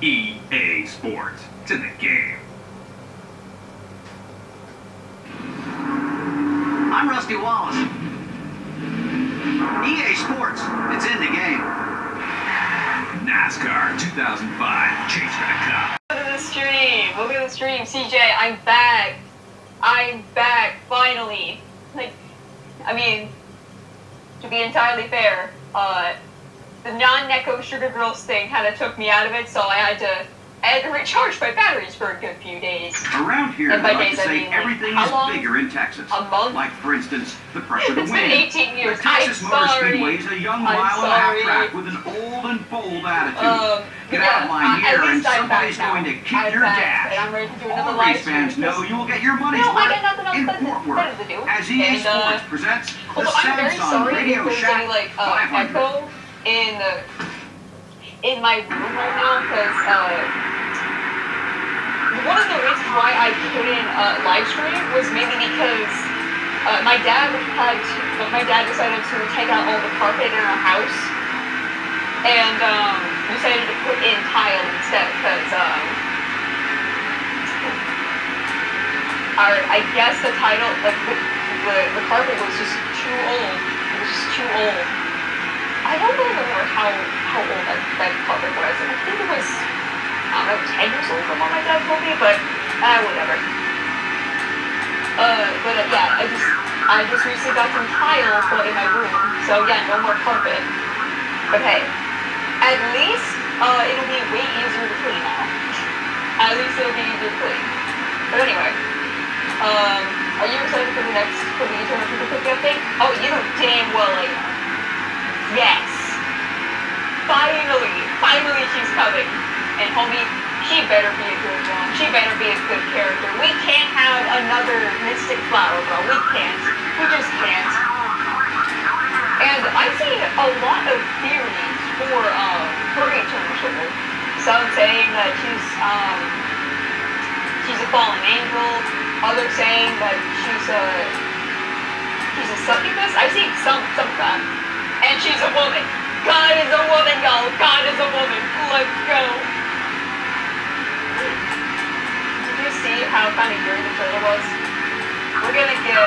EA Sports. It's in the game. I'm Rusty Wallace. EA Sports. It's in the game. NASCAR 2005. Change.com. Look at the stream. Look at the stream. CJ, I'm back. I'm back, finally. Like, I mean, to be entirely fair, the non-Neko Sugar Girls thing kind of took me out of it, so I had to recharge my batteries for a good few days. Around here, and they by like days, to I say mean, like, everything how is long? bigger in Texas. A month? Like, for instance, the pressure to It's win. been 18 years. The Texas I'm Motor sorry. Speedway is a young I'm mile-and-a-half sorry. track with an old and bold attitude. Get yeah, out of line at here, and least I'm somebody's back going to now. kick I'm your back, dash. and I'm ready to do another All live race fans stream. know you will get your money's No, I worth got nothing else in better Fort Worth to do. as EA And, Sports presents the also, I'm very Samsung sorry if there's Radioshack any, like, 500. echo in my room right now, because, one of the reasons why I couldn't live stream was maybe because my dad decided to take out all the carpet in our house and decided to put in tile instead because I guess the tile, like the carpet was just too old. It was just too old. I don't really remember how old that carpet was. I think it was, I don't know, 10 years old from what my dad told me, but whatever. Yeah, I just recently got some tile put in my room, so yeah, no more carpet. But hey, at least it'll be way easier to clean now. At least it'll be easier to clean. But anyway, are you excited for the Eternal Super Cookie update? Oh, you know damn well I am. Yes! Finally she's coming. And homie, she better be a good one. She better be a good character. We can't have another Mystic Flower, bro. We can't. We just can't. And I've seen a lot of theories for Eternal Sugar. Some saying that she's a fallen angel. Others saying that she's a succubus. I've seen some of that. And she's a woman. God is a woman, y'all. God is a woman. Let's go. Did you see how kind of great the trailer was? We're gonna get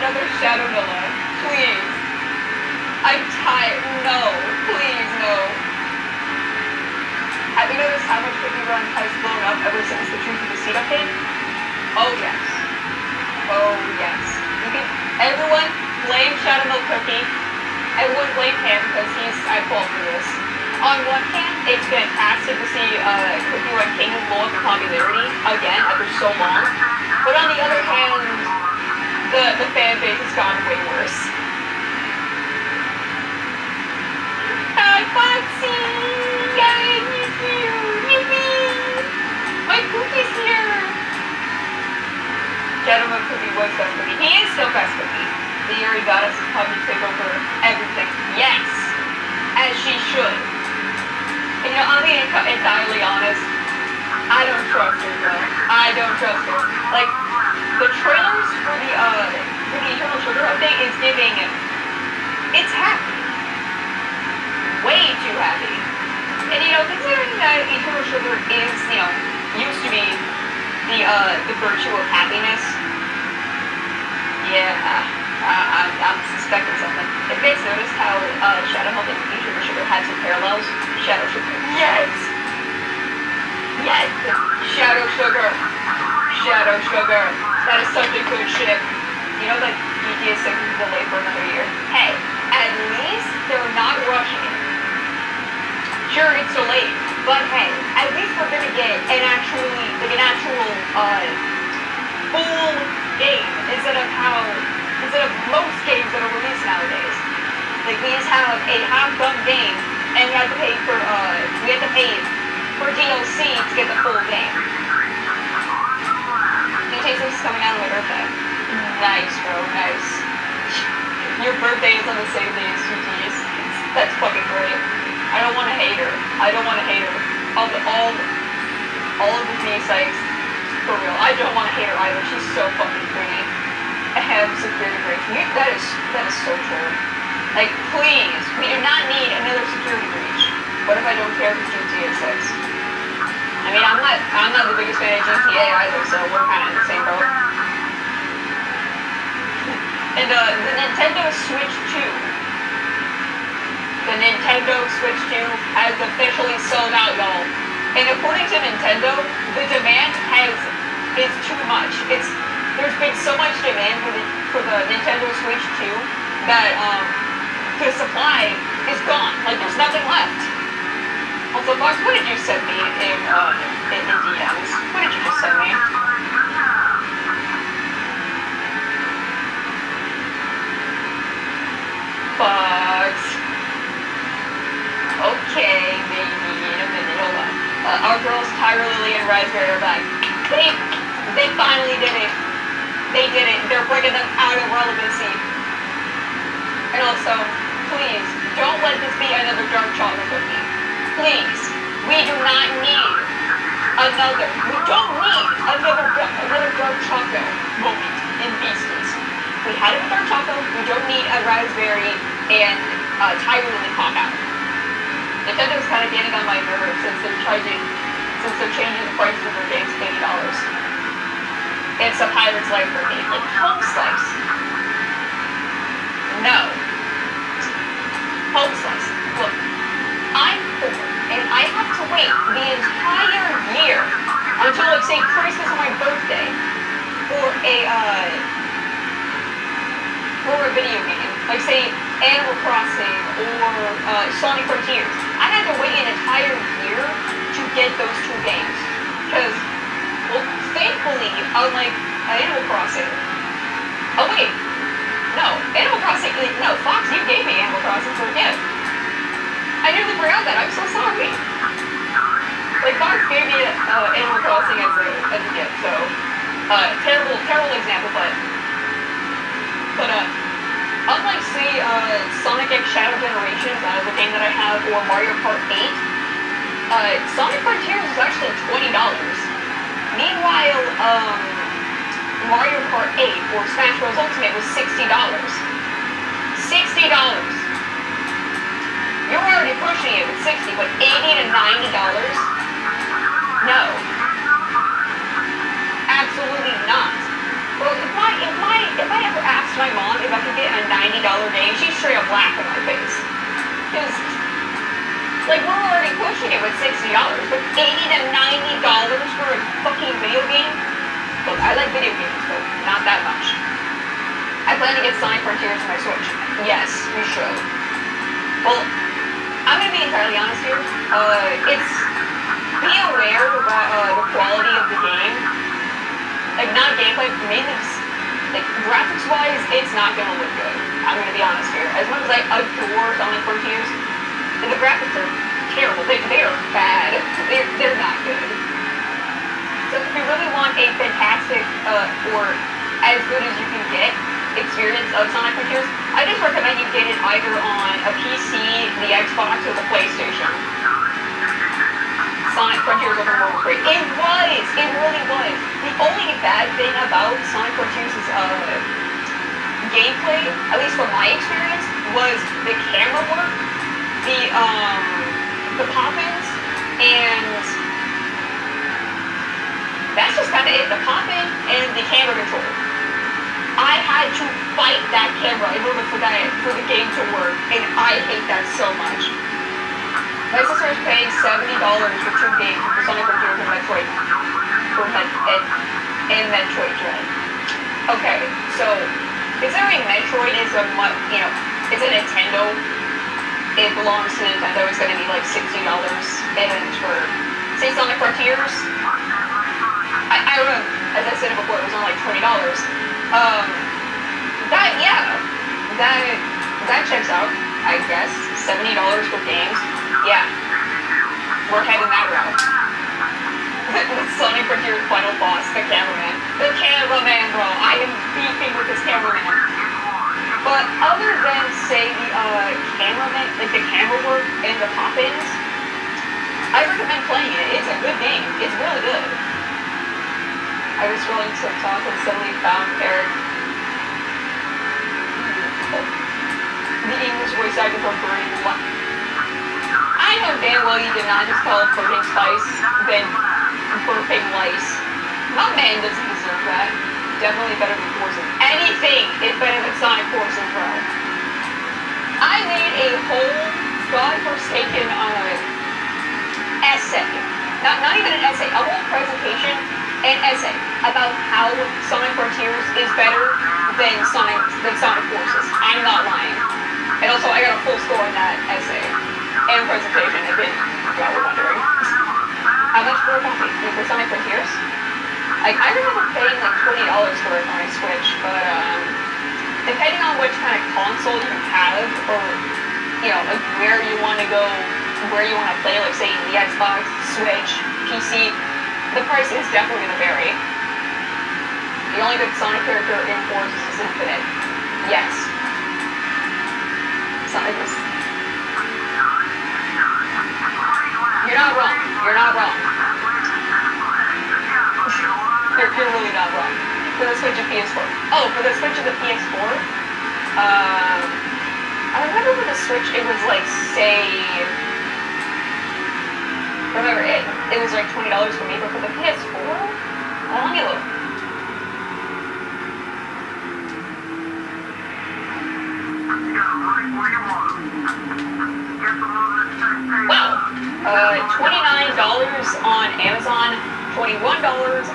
another, Shadow Nilla. Please. I'm tired. No. Please, no. Have you noticed how much Cookie Run has blown up ever since the Truth of the Seed update? Oh, yes. Oh, yes. Everyone blame Shadow Milk Cookie. Everyone blame him because he's at fault for this. On one hand, it's fantastic to see Cookie Run Kingdom blow up in popularity again after so long. But on the other hand, the fan base has gotten way worse. Hi, Foxy! I miss you! Yippee! My Cookie's here! Shadow Milk Cookie was best cookie. He is still best cookie. The Yuri Goddess is probably take over everything. Yes! As she should. And I'll be entirely honest. I don't trust her, bro. I don't trust her. Like, the trailers for the Eternal Sugar update is giving, it's happy. Way too happy. And considering that Eternal Sugar is, used to be the virtue of happiness, yeah, I'm suspecting something. If you guys noticed how Shadow Milk and Eternal Sugar had some parallels, Shadow Sugar, yes! Yes! Shadow Sugar! Shadow Sugar! That is such a good ship. You know that GTA 6 is delayed for another year? Hey, at least they're not rushing it. Sure, it's delayed, but hey, at least we're gonna get an actual full game instead of most games that are released nowadays. Like, we just have a half-done game, and we have to pay for DLC to get the full game. GTA 6 is coming out on my birthday. Nice, bro, nice. Your birthday is on the same day as GT's. That's fucking great. I don't want to hate her. All of the knee sites, for real. I don't want to hate her either. She's so fucking pretty. I have security breaks. That is so true. Like, please, we do not need another What if I don't care for GTA 6? I mean, I'm not the biggest fan of GTA either, so we're kind of in the same boat. And the Nintendo Switch 2. The Nintendo Switch 2 has officially sold out, y'all. And according to Nintendo, the demand is too much. There's been so much demand for the Nintendo Switch 2 that the supply is gone. Like, there's nothing left. Also, Fox, what did you send me in DMs? What did you just send me? Fox. Okay, maybe in a minute. Hold on. Our girls Tyra, Lily, and Raspberry are back. They finally did it. They did it. They're bringing them out of relevancy. And also, please, don't let this be another dark chocolate cookie. Please, we do not need another. We don't need another dark chocolate moment in Beasties. We had it with dark chocolate. We don't need a raspberry and Tyra Lily pop out. Nintendo's kind of getting on my nerves since they're changing the price of their games to $80. It's a pirate's life for me. Like, home slice. No. Home slice. Look, I'm poor, and I have to wait the entire year until, like, say, Christmas or my birthday for a video game. Like, say, Animal Crossing or Sonic Frontiers. I had to wait an entire year to get those two games. Because, well, thankfully, unlike Animal Crossing... Oh, wait. No, Animal Crossing... No, Fox, you gave me Animal Crossing for a gift. I nearly forgot that. I'm so sorry. Like, Fox gave me Animal Crossing as a gift, so... terrible example, but unlike, say, Sonic X Shadow Generations, the game that I have, or Mario Kart 8, Sonic Frontiers is actually $20. Meanwhile, Mario Kart 8 or Smash Bros. Ultimate was $60. $60! You're already pushing it with $60, but $80 to $90? No. Absolutely not. Well, if I ever asked my mom if I could get a $90 game, she'd straight up laugh in my face. Because, like, we're already pushing it with $60, but $80 to $90 for a fucking video game? Look, I like video games, but not that much. I plan to get Sonic Frontiers for my Switch. Yes, we should. Well, I'm gonna be entirely honest here. Be aware about the quality of the game. Like, not gameplay, mainly just, like, graphics-wise, it's not gonna look good. I'm gonna be honest here. As much as I adore Sonic Frontiers, the graphics are terrible. They are bad. They're not good. So if you really want a fantastic, or as good as you can get, experience of Sonic Frontiers, I just recommend you get it either on a PC, the Xbox, or the PlayStation. Sonic Frontiers Open World was great. It really was. The only bad thing about Sonic Frontiers' gameplay, at least from my experience, was the camera work, the pop-ins, and that's just kind of it. The pop-in and the camera control. I had to fight that camera in order for the game to work, and I hate that so much. My sister is paying $70 for two games for Sonic Frontiers and Metroid. And Metroid Dread. Okay, so considering Metroid is it's a Nintendo, it belongs to Nintendo, it's gonna be like $60. And for, say, Sonic Frontiers, I don't know, as I said it before, it was only like $20. That checks out, I guess. $70 for games. Yeah, we're heading that route. The Sonic Frontiers final boss, the cameraman. The cameraman, bro! I am beefing with this cameraman. But other than, say, the cameraman, like the camera work and the pop-ins, I recommend playing it. It's a good game. It's really good. I was scrolling TikTok and suddenly found Eric. The English voice actor for Brain. I know damn well, you did not just call it burping spice, then burping lice. My man doesn't deserve that. Definitely better than Forces. Anything is better than Sonic Forces, bro. I made a whole godforsaken essay. Not even an essay, a whole presentation and essay about how Sonic Frontiers is better than Sonic Forces. I'm not lying. And also, I got a full score on that essay and presentation, if y'all were wondering. How much for a copy? For Sonic Frontiers? Like, I remember paying like $20 for it on my Switch, but depending on which kind of console you have, or you know, like where you want to go, where you want to play, like say the Xbox, Switch, PC, the price is definitely going to vary. The only good Sonic character in Forces is Infinite. Yes. Sonic is... You're not wrong. You're not wrong. You're really not wrong. For the Switch and PS4. Oh, for the Switch and the PS4? I remember with the Switch it was like, say... Remember, it was like $20 for me, but for the PS4? Well, let me look. Wow! $29 on Amazon, $21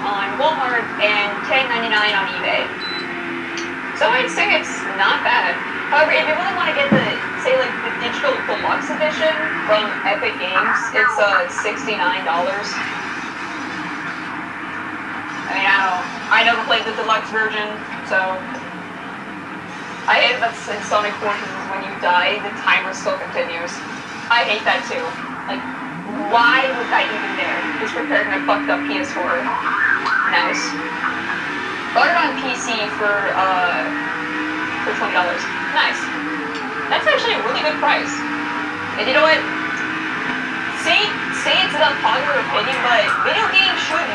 on Walmart, and $10.99 on eBay. So I'd say it's not bad. However, if you really want to get the, say like the digital deluxe edition from Epic Games, it's $69. I mean, I never played the deluxe version, so I hate that in Sonic Forces is when you die, the timer still continues. I hate that too. Like, why was that even there? Just repairing my fucked up PS4. Nice. Bought it on PC for $20. Nice. That's actually a really good price. And you know what? Say it's an unpopular opinion, but video games should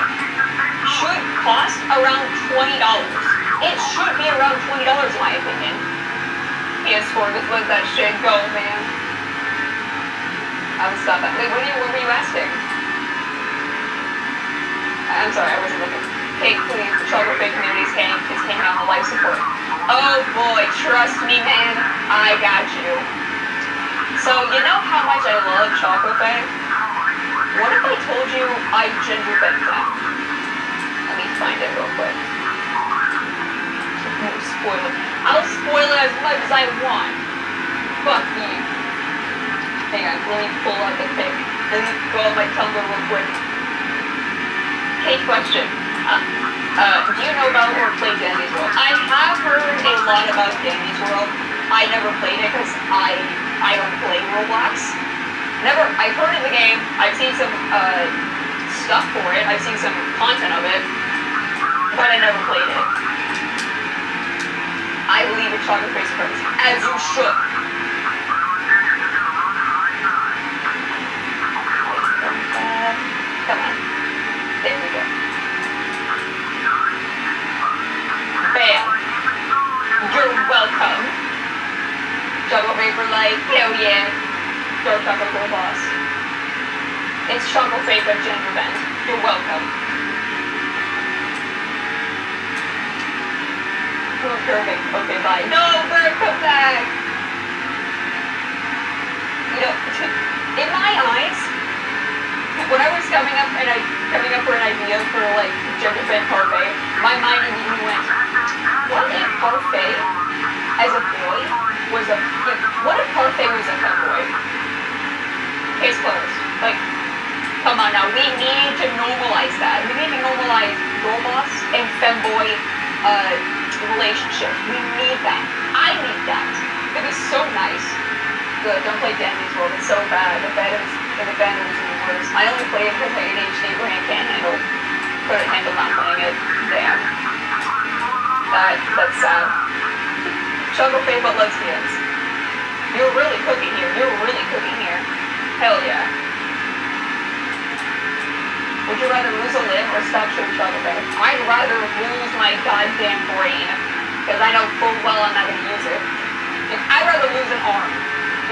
cost around $20. It should be around $20 in my opinion. PS4, just let that shit go, man. I would stop that. Wait, what were you asking? I'm sorry, I wasn't looking. Hey, please, the Chocolate Fake community is hanging on the life support. Oh boy, trust me, man. I got you. So, you know how much I love Chocolate Fake? What if I told you I ginger bent them? Let me find it real quick. Spoil it. I'll spoil it as much as I want. Fuck you. Hang on, let me pull out the pic. Let me go on my Tumblr real quick. Hey, question. Do you know about or play Danny's World? I have heard a lot about Danny's World. I never played it because I don't play Roblox. I've heard of the game. I've seen some stuff for it. I've seen some content of it, but I never played it. I believe in Chocolate Face Prince, as you should. Come on. There we go. Bam. You're welcome. Chocolate Vapor Light, hell yeah. Dark chocolate for the boss. It's Chocolate Vapor Ginger Bend. You're welcome. Perfect. Okay, bye. No, Bird, come back! You know, in my eyes, when I was coming up for an idea for like Ginger Bend Parfait, my mind immediately went, what if Parfait as a boy was a femboy? Case closed. Like, come on now, we need to normalize that. We need to normalize girl boss and femboy relationship. We need that. I need that. It is so nice. Good, don't play Danny's World. It's so bad. The fandom is even worse. I only play it because my ADHD brain can't handle not playing it. Damn. That's sad. Chocolate Fable lesbians. You're really cooking here. You're really cooking here. Hell yeah. Would you rather lose a limb or stop shooting Chocolate Fable? I'd rather lose my goddamn brain. Because I know full well I'm not going to use it. I'd rather lose an arm.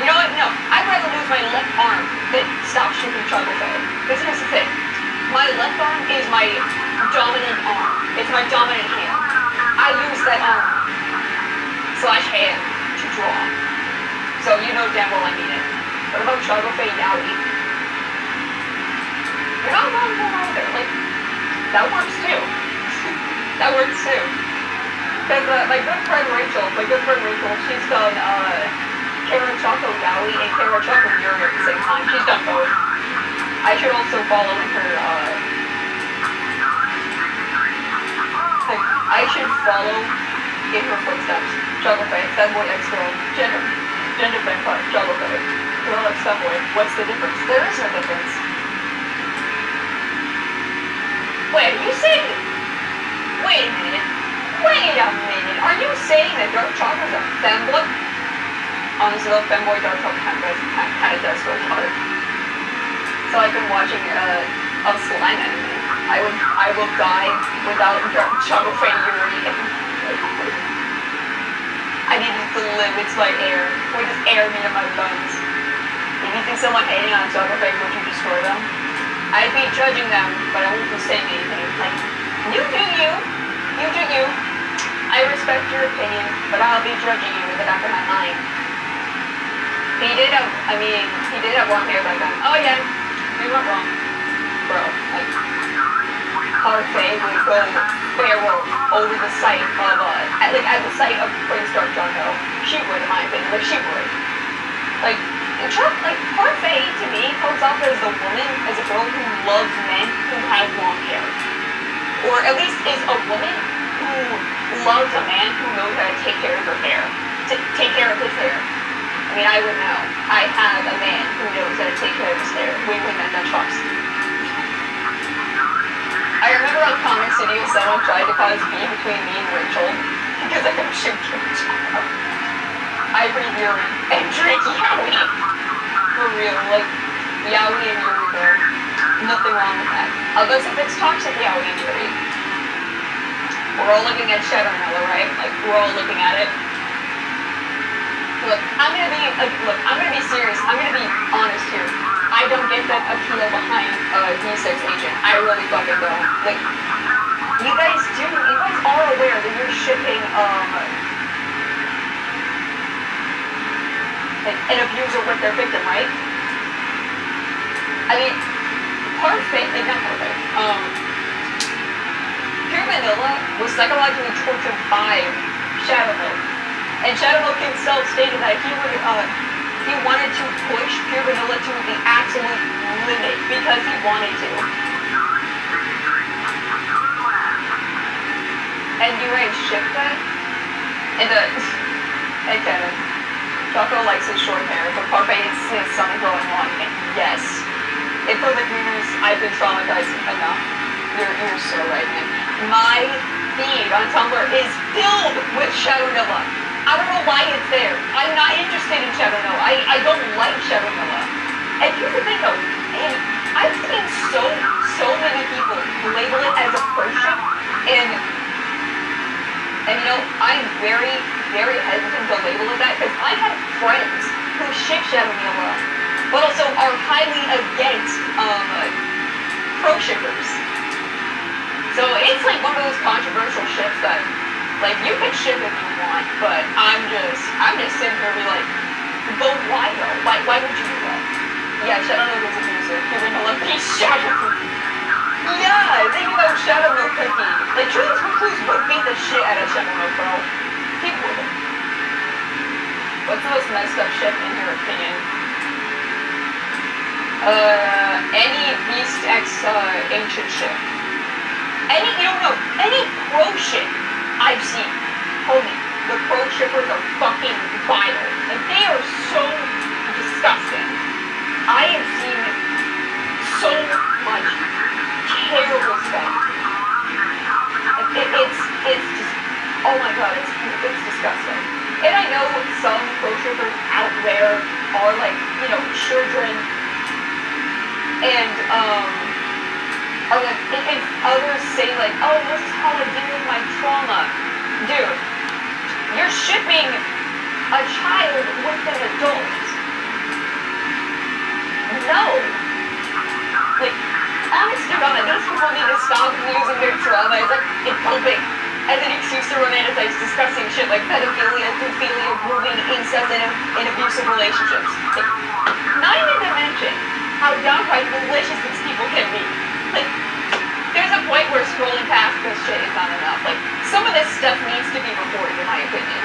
You know what? No. I'd rather lose my left arm than stop Chocolate Bay. Because here's the thing. My left arm is my dominant arm. It's my dominant hand. I use that arm / hand to draw. So you know damn well I mean it. What about Chocolate Bay Yowie? You're not wrong either. Like, that works too. That works too. Because my good friend Rachel, she's done Kara Choco Yowie and Kara Choco Yuri at the same time. She's done both. I should also follow in her, I should follow in her footsteps. Chocolate Bay, Fanboy X-Girl, Gender Vampire, Chocolate Bay. Girl X Fanboy. What's the difference? There is no difference. Wait, are you saying... Wait a minute. Are you saying that Dark Chocolate's a femboy? Honestly, though, Femboy Dark Chocolate kind of does go hard. So I've been watching a slime anime. I will die without Dark Chocolate Yuri. I need to limit my air. Would just air me in my lungs. If you think someone hating on Chocolate, would you destroy them? I'd be judging them, but I won't be saying anything. Like, you do you. You do you. I respect your opinion, but I'll be judging you in the back of my mind. He did have long hair back then. Oh yeah, you weren't wrong. Bro, like, Parfait would go feral over the site of, at the site of Prince Dark Junko. She would, in my opinion. Like, she would. Like, Parfait, to me, comes off as a woman, as a girl who loves men who have long hair. Or at least is a woman who loves a man who knows how to take care of her hair. To take care of his hair. I mean, I would know. I have a man who knows how to take care of his hair. Wing and that trucks. I remember on Comic City, someone tried to cause beef between me and Rachel because I couldn't shoot Kirichiro. I read Yuri and drink Yaoi. For real, like, Yaoi and Yuri, bro. Nothing wrong with that. Unless if it's toxic Yaoi and Yuri. We're all looking at Shadowmella, right? Like, we're all looking at it. Look, I'm gonna be serious. I'm gonna be honest here. I don't get that appeal behind D6 Agent. I really fucking don't. Like, you guys are aware that you're shipping, like, an abuser with their victim, right? I mean, not perfect. Pure Vanilla was psychologically tortured by Shadowmilk. And Shadowmilk himself stated that he wanted to push Pure Vanilla to the absolute limit because he wanted to. And you ain't ship that? And Kevin. Choco likes his short hair, but Parfait insists on it growing long. And yes. In perfect readers, I've been traumatized enough. You're so right, man. My feed on Tumblr is filled with Shadowmilla. I don't know why it's there. I'm not interested in Shadowmilla. I don't like Shadowmilla. And here's the thing though, and I've seen so many people label it as a person, and you know, I'm very, very hesitant to label it that, because I have friends who ship Shadowmilla, but also are highly against pro shippers. So it's like one of those controversial ships that, like, you can ship if you want, but I'm just sitting here be like, but why though? Why would you do that? Yeah, Shadowmilk is abusive. You're gonna let me Shadowmilk. Yeah, think about Shadowmilk cookie. Like, Julius Recluse would beat the shit out of Shadowmilk, bro. He would. What's the most messed up ship in your opinion? Any Beast X ancient ship. Any pro ship I've seen. Homie, the pro shippers are fucking vile. Like, they are so disgusting. I have seen so much terrible stuff. It's just, oh my god, it's disgusting. And I know some pro shippers out there are like, you know, children, and are like, and others say like, oh, this is how I deal with my trauma. Dude, you're shipping a child with an adult. No. god, those people need to stop using their trauma as like a coping as an excuse to romanticize disgusting shit like pedophilia, zoophilia, grooming, incest, and abusive relationships. Like, not even to mention how downright malicious these people can be. Like, there's a point where scrolling past this shit is not enough. Like, some of this stuff needs to be reported, in my opinion.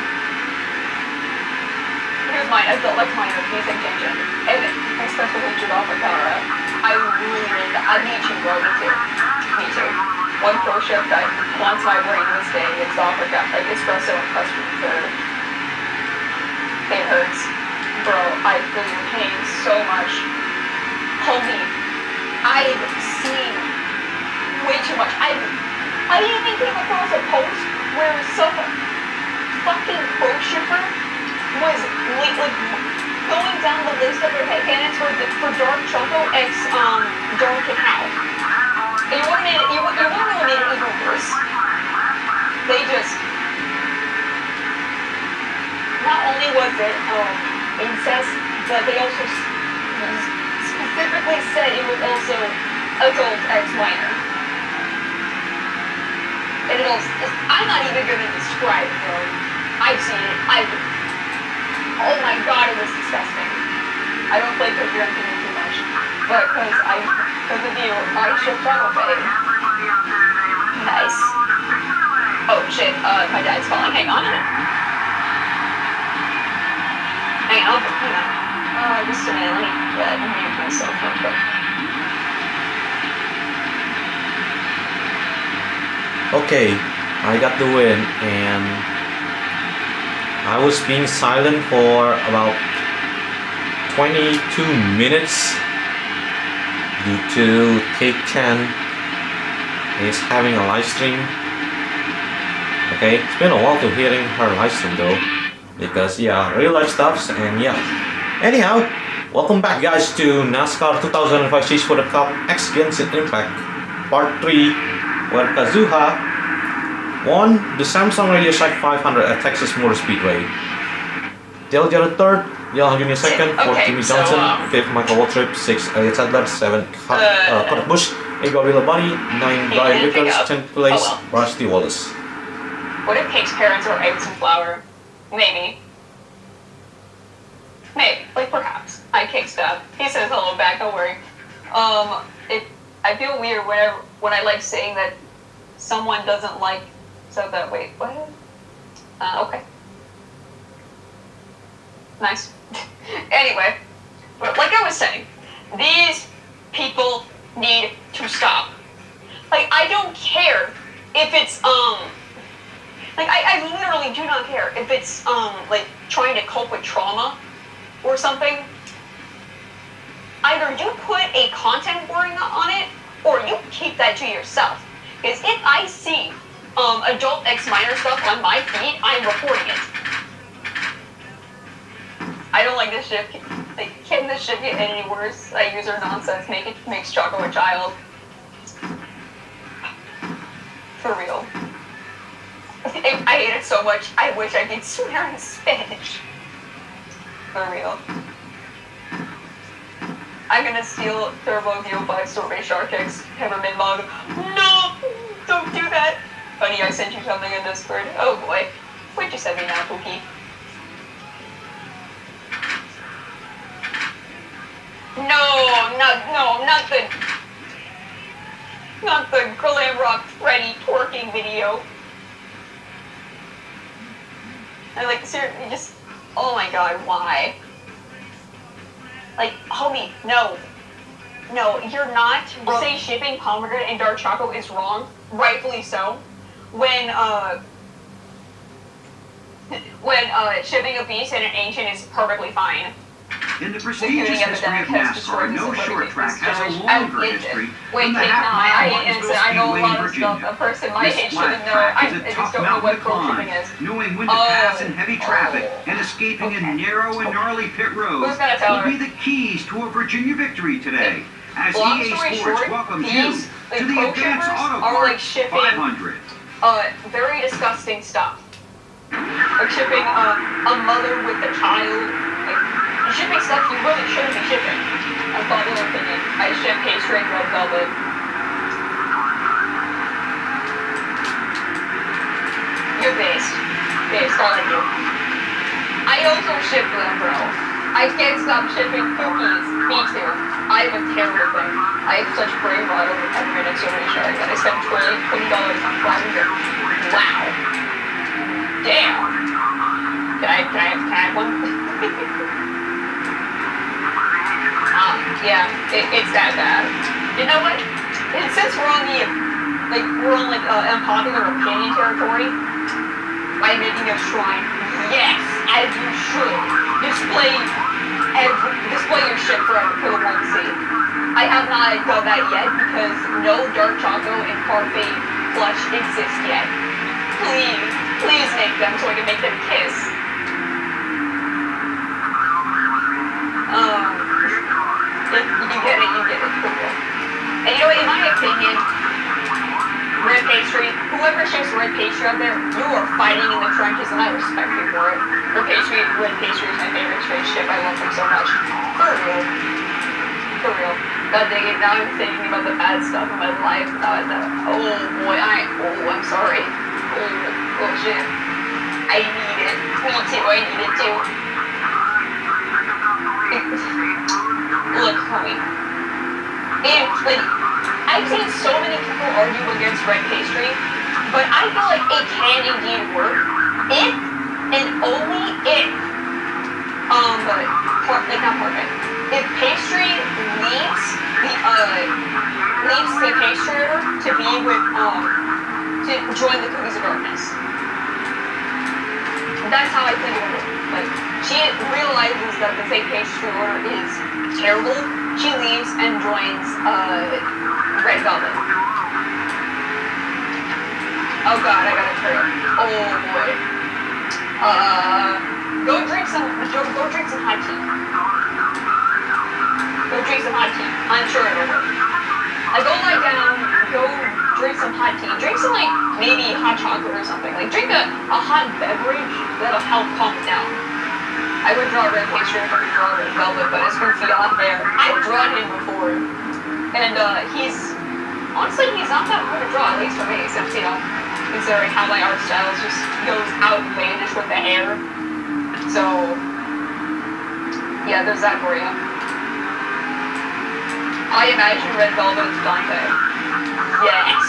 Here's mine, adult minor, please and Genshin. And my special hatred off of Kara. I need you, bro, me too. One pro shift that haunts my brain this day is off of like espresso and custard for it hurts. Bro, I feel your pain so much. Homie, I've seen way too much. I even came across a post where some fucking pro shipper was like going down the list of their headcanons for Dark Choco X Dark and How. And you want to make it even worse? They just not only was it incest, but they also specifically said it was also adult X minor. And it also, I'm not even gonna describe it, bro. I've seen it. Oh my god, it was disgusting. I don't play because you're thinking too much. But because of you, I should probably. Nice. Oh shit, my dad's calling. Hang on. Hang on. Just a minute, let me mute myself real quick. Okay, I got the win, and I was being silent for about 22 minutes due to Kate-chan is having a live stream. Okay, it's been a while to hearing her live stream though, because yeah, real life stuffs and yeah. Anyhow, welcome back guys to NASCAR 2005 Chase for the Cup X Genshin Impact Part 3, where Kazuha won the Samsung Radioshack 500 at Texas Motor Speedway. Dale Jarrett 3rd, Dale Jr. 2nd, 4th Jimmy Johnson, 5th Michael Waltrip, 6th Elliott Sadler, 7th Kurt Busch, 8th Gabriela Bunny, 9th Brian Vickers, 10th place Rusty Wallace. What if Kate's parents were eggs and flour? Maybe. Like perhaps. I Cake stuff. He says hello back, don't worry. I feel weird when I like saying that someone doesn't like. So that wait, what? Okay. Nice. Anyway, but like I was saying, these people need to stop. Like I don't care if it's like I literally do not care if it's like trying to cope with trauma or something. Either you put a content warning on it or you keep that to yourself. Because if I see adult X minor stuff on my feed, I'm reporting it. I don't like this shit. Like, can this shit get any worse? Like, user nonsense makes Choco a child. For real. I hate it so much. I wish I could swear in Spanish. For real. I'm gonna steal Turbo View 5 Sorbet Shark X Peppermint Mug. No! Don't do that! Honey, I sent you something in Discord. Oh boy. What'd you send me now, Pookie? No, not the Glam Rock Freddy twerking video. I like, seriously, just, oh my god, why? Like, homie, no, you're not. Say shipping pomegranate and dark chocolate is wrong, rightfully so. When shipping a beast and an ancient is perfectly fine. In the prestigious history of NASCAR, no short track has a longer history than the half-mile Martinsville Speedway in Virginia. This flat track is a tough mountain to climb, knowing when to pass in heavy traffic and escaping in narrow and gnarly pit roads will be the keys to a Virginia victory today, as EA Sports welcomes you to the Advanced Auto Parts 500. Very disgusting stuff. Like shipping a mother with a child. Like, shipping stuff you really shouldn't be shipping. Unpopular opinion. I ship pastry and red velvet. all I do. I also ship them, bro. I can't stop shipping cookies. Me too. I have a terrible thing. I have such brain rot over every minute so Radioshack that I spent $20 on Flavinger. Wow. Damn. Can I have one? Yeah, it's that bad. You know what? And since we're on unpopular opinion territory, I'm making a shrine. Yes, as you should. Display your shit for the world to see. I have not done that yet because no Dark Choco and Parfait plush exist yet. Please make them so I can make them kiss. You get it, for real. And you know what, in my opinion, red pastry, whoever ships red pastry out there, you are fighting in the trenches and I respect you for it. Red pastry is my favorite straight ship, I love them so much. For real. God dang it, now I'm thinking about the bad stuff in my life. Oh boy, I'm sorry. Oh shit. I need it. Me too, I need it too. Look, homie. I've seen so many people argue against red pastry, but I feel like it can indeed work if and only if, if pastry leaves the pastry order to be with, to join the Cookies of Darkness. That's how I think it would work. Like, she realizes that the fake pastry order is terrible, she leaves and joins, Red Velvet. Oh god, I gotta turn. Oh boy. Go drink some hot tea. I'm sure it'll work. Go lie down, go drink some hot tea. Drink some, maybe hot chocolate or something. Drink a hot beverage that'll help calm it down. I would draw red pastry if I could draw red velvet, but it's goofy on there. I've drawn him before. And, he's not that hard to draw, at least for me, except, considering how my art style just goes outlandish with the hair. So, yeah, there's that for you. I imagine red velvet is Dante. Yes!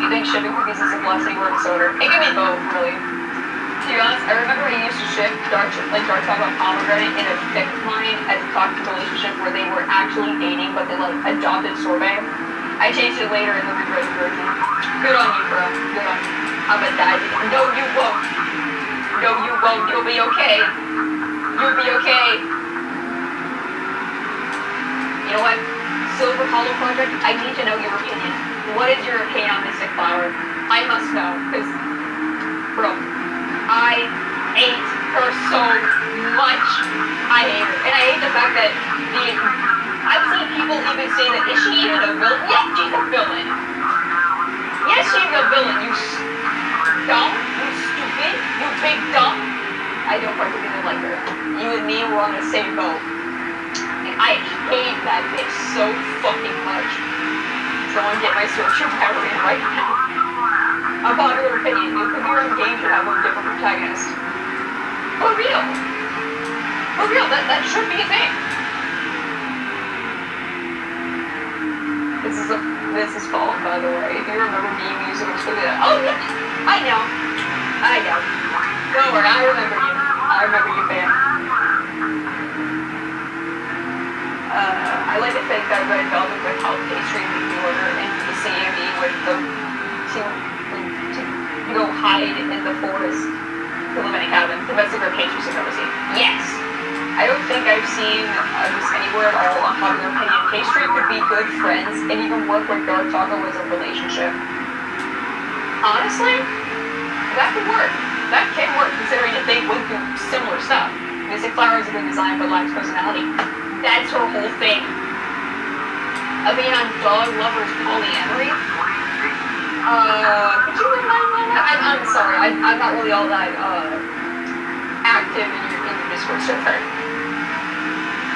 You think shipping cookies is a blessing or a disorder? It can be both, really. To be honest, I remember I used to ship dark chocolate pomegranate in a fic of mine as a toxic relationship where they were actually dating, but they adopted sorbet. I changed it later in the rewritten version. Good on you, bro. Good on you. I'm gonna die today. No, you won't. No, you won't. You'll be okay. You'll be okay. You know what? Silver Hollow Project, I need to know your opinion. What is your opinion on Mystic Flower? I must know, because, bro, I hate her so much. I hate her. And I hate the fact that I've seen people even say that, is she even a villain? Yes, she's a villain. Yes, she's a villain, you dumb, you stupid, you big dumb. I don't particularly like her. You and me were on the same boat. And I hate that bitch so fucking much. Someone get my searcher battery right now. Unpopular opinion, you could be your own game should have a different protagonist. For real. For real, that should be a thing. This is Fallen, by the way. If you remember me using it, oh yeah, I know. Don't worry, I remember you. I remember you, fam. I like to think that Red Velvet would help pastry lead the order and the CME with the to go hide in the forest to live in a cabin. The best secret pastries I've ever seen. Yes! I don't think I've seen this anywhere at all. Unpopular opinion. Pastry could be good friends and even work with Dark Choco as a relationship. Honestly, that could work. That can work considering that they went through similar stuff. Mystic Flower is a good design but lacks personality. That's her whole thing. I mean, on Dog Lover's polyamory. Could you remind me of that? I'm sorry, I'm not really all that active in your Discord server.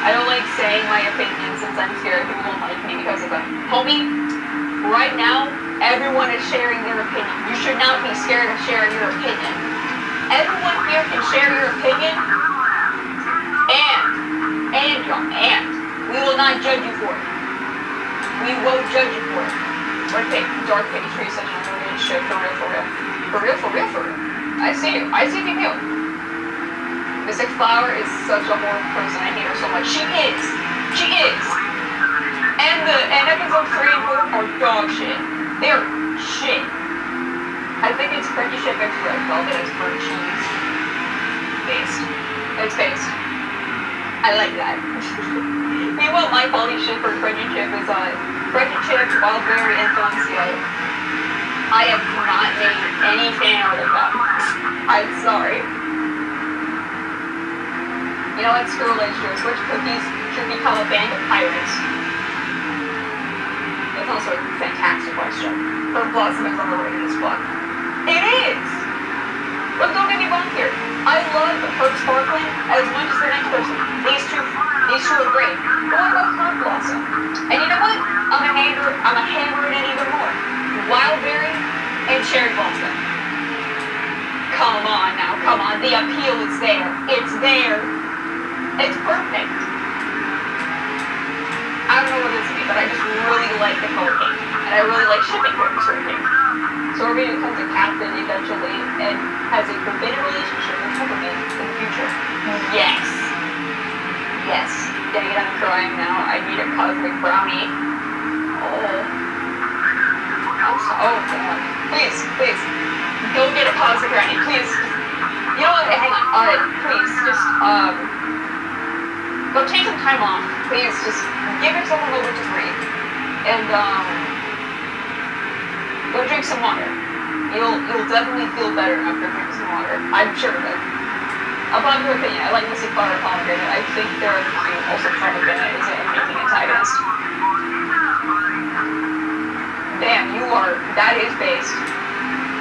I don't like saying my opinion since I'm scared people won't like me because of them. Homie, Right now, everyone is sharing their opinion. You should not be scared of sharing your opinion. Everyone here can share your opinion, and we will not judge you for it. We won't judge you for it. Dark pastry is such an underrated shit, for real. I see you. I see you feel. Mystic Flower is such a horrible person. I hate her so much. She is. And episode 3 and 4 are dog shit. They're shit. I think it's Friendship X Red Velvet. It's burnt cheese. It's based. I like that. Meanwhile, my quality shit for Friendship is Friendship, Wildberry, and Doncio. I have not made any fan art of them. I'm sorry. You know what? Screw relationships. Which cookies should become a band of pirates? That's also a fantastic question. Her Blossom is underrated as fuck. It is! But don't get me wrong here. I love Herb Sparkling as much as the next person. These two are great. But what about Herb Blossom? And you know what? I'm a hammer it in even more. Wildberry and Cherry Blossom. Come on now, come on. The appeal is there. It's there. It's perfect. I don't know what it is to me, but I just really like the color pink. And I really like shipping characters for pink. Sorby becomes a captain eventually and has a forbidden relationship with Peppermint in the future. Yes. Dang it, I'm crying now. I need a cosmic brownie. Oh, God. Please. Go get a cosmic brownie, please. You know what? Hang on. Please, just, go take some time off. Please, just give yourself a moment to breathe. And, go drink some water. You'll definitely feel better after drinking some water. I'm sure of it. Unpopular opinion, I like Mystic Flower and Pomegranate. I think they're cute. Also, Pomegranate is an amazing antagonist. Damn, that is based.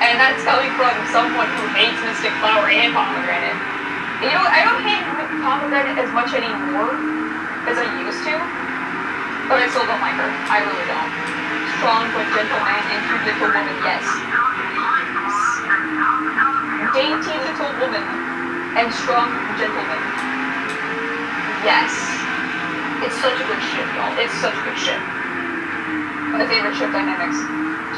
And that's coming from someone who hates Mystic Flower and Pomegranate. You know what, I don't hate Pomegranate as much anymore as I used to. But I still don't like her. I really don't. Strong but gentle man and cute little woman, yes. Dainty little woman and strong gentleman. Yes. It's such a good ship, y'all. It's such a good ship. My favorite ship dynamics.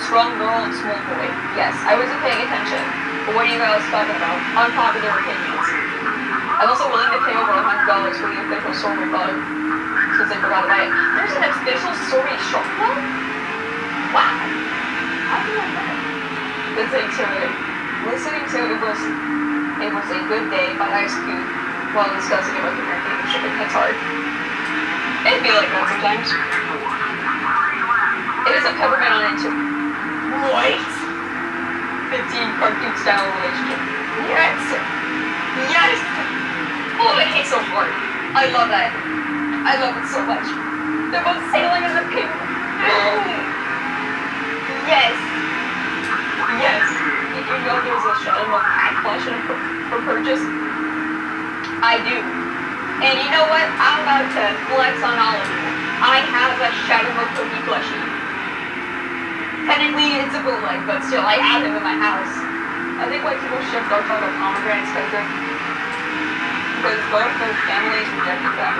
Strong girl and small boy. Yes, I wasn't paying attention. But what are you guys talking about? Unpopular opinions. I'm also willing to pay over $100 for the official Sorry bug. Since I forgot to buy it. There's an official Sorry shop bug? Wow. How did I know? Listening to it was a good day by Ice Cube while discussing about the current game of shipping. It's hard. It'd be like that sometimes. It is a Peppermint on into what? 15 cartoon style relationship. Yes! Oh, it hits so hard. I love that. I love it so much. They're both sailing in the pink. Yes. Did you know there's a Shadow Milk pack collection for purchase? I do. And you know what? I'm about to flex on all of you. I have a Shadow Milk cookie plushie. Technically, it's a bootleg, but still, I have him in my house. I think why people ship Dark Chocolate Pomegranate because both their families rejected them.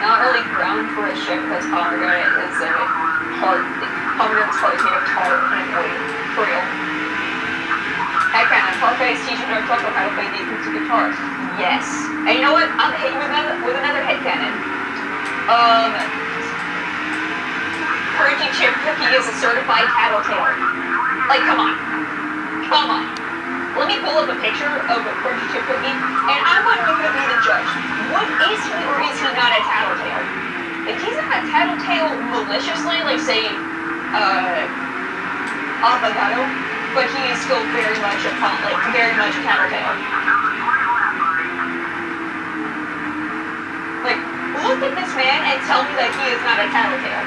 Not really ground for a ship because Pomegranate is a heart. Pomegranate's heart is made of tar and wood. For real. Heckcannon. Parfait is teaching Dark Chocolate how to play the acoustic guitar. Yes. And you know what? I'm hitting with another headcanon. Courage Chip Cookie is a certified tattletale. Like, come on. Let me pull up a picture of a Courage Chip Cookie, and I want you to be the judge. What is he or is he not a tattletale? If he's not a tattletale maliciously, like say, Avogado, but he is still very much a tattletale. Like, look at this man and tell me that he is not a tattletale.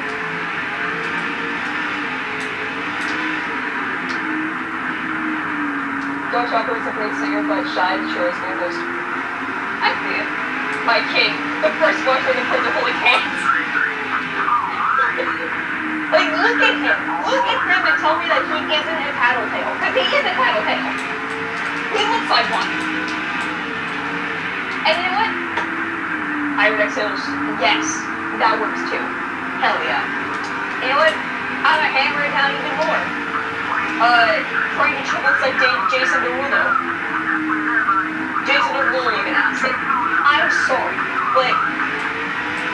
Dark Chocolate is a great singer, but shy and sure is their host. I see it. My king, the first boyfriend in Prince of Holy Cans. Like, look at him. isn't a tattletale, because he is a tattletale. He looks like one. And you know what? Irexos, yes, that works too. Hell yeah. You know what? I'm gonna hammer it down even more. Frankie Chip looks like Jason Derulo. Jason Derulo even asked it. I'm sorry, but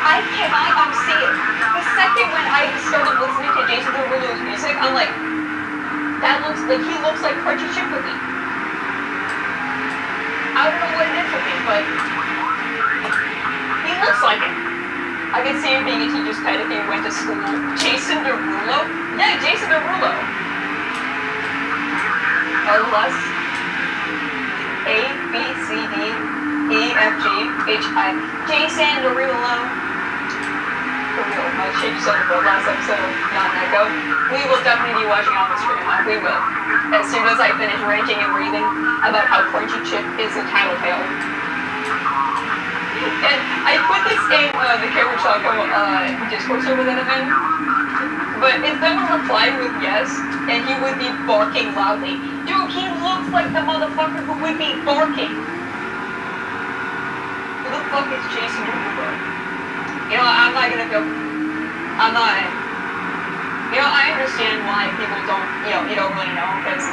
I cannot unsee it. The second when I started listening to Jason Derulo's music, I'm like, he looks like Crunchy Chip with me. I don't know what it is with me, but he looks like it. I could see him being a teacher's pet if he went to school. Jason Derulo? Yeah, Jason Derulo. LS A B C D E F G H I Jason Derulo. For real, my shape said the last episode of Beyond Echo. We will definitely be watching on the stream. We will. As soon as I finish ranting and raving about how Crunchy Chip is a tattletale. And I put this in the Camera Choco Discord server that I'm in. But if someone replied with yes, and he would be barking loudly. Dude, he looks like the motherfucker who would be barking. Who the fuck is Jason Derulo? You know, I'm not gonna go. I'm not. You know, I understand why people don't. You don't really know because